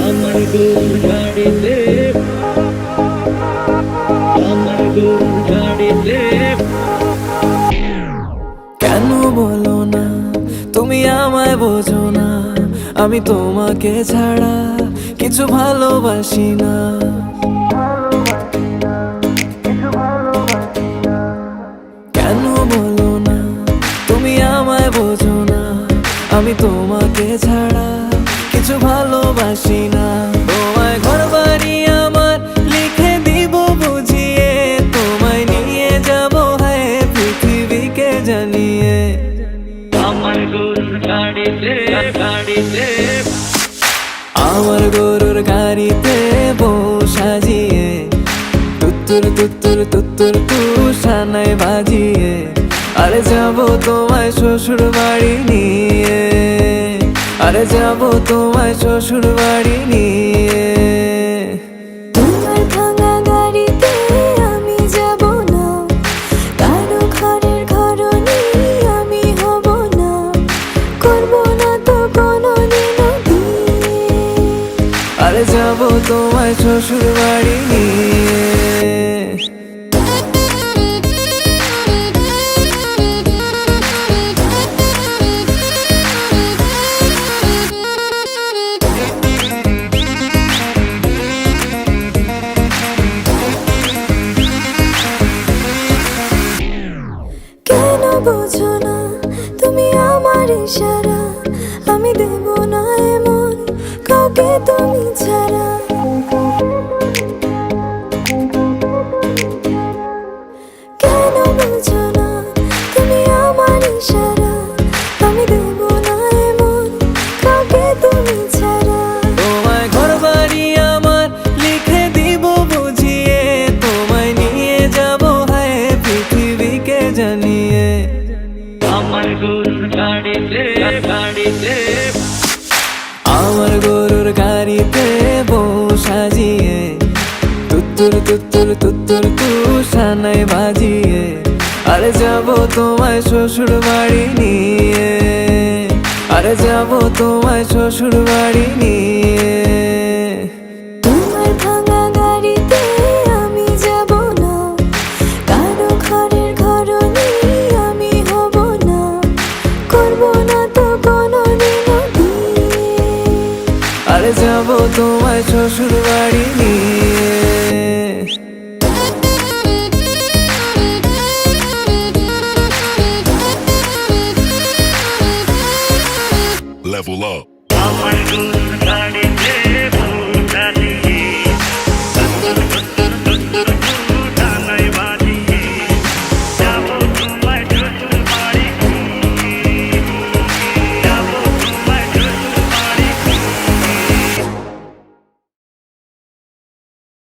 আমার গরুর গাড়িতে, আমার গরুর গাড়িতে। কেন বলো না তুমি আমায় বোঝো না, আমি তোমাকে ছাড়া কিছু ভালোবাসি না। কেন বলো না তুমি আমায় বোঝো না, আমি তোমাকে ছাড়া কিছু ভালোবাসি না। তোমায় ঘর বাড়ি আমার লিখে দিব বুঝিয়ে, তোমায় নিয়ে যাবো হ্যাঁ পৃথিবীকে জানিয়ে। আমার গরুর গাড়িতে, গাড়িতে, আমার গরুর গাড়িতে বউ সাজিয়ে, তুত্তুর তুত্তুর তুত্তুর তু সানাই বাজিয়ে, আরে যাবো তোমায় শ্বশুর বাড়ি নিয়ে, আরে যাবো তোমায় শ্বশুর বাড়ি নিয়ে। তোমার ভাঙা গাড়িতে আমি যাব না, কারো ঘরের ঘরনি আমি হব না, করব না তো কোনোদিনও বিয়ে। আরে যাবো তোমায় শ্বশুর বাড়ি নিয়ে। কেন বোঝো না তুমি আমার ইশারা, আমি দেব না এমন কাউকে তুমি ছাড়া। কেন বোঝো না তুমি আমার ইশারা, আমি দেব না এমন কাউকে তুমি ছাড়া। তোমায় ঘর বাড়ি আমার লিখে দিব বুঝিয়ে, তোমায় নিয়ে যাবো হ্যাঁ পৃথিবীকে জানিয়ে। আমার গরুর গাড়িতে, গাড়িতে, আমার গরুর গাড়িতে বউ সাজিয়ে, তুত্তুর তুত্তুর তুত্তুর তু সানাই বাজিয়ে, আরে যাবো তোমায় শ্বশুর বাড়ি নিয়ে, আরে যাবো তোমায় শ্বশুর বাড়ি নিয়ে। তোমার ভাঙা গাড়িতে আমি যাব না, কারো ঘরের ঘরনি আমি হব না, করব না তো কোনোদিনও বিয়ে। আরে যাবো তোমায় শ্বশুর বাড়ি নিয়ে। Level up. আমার গরুর গাড়িতে।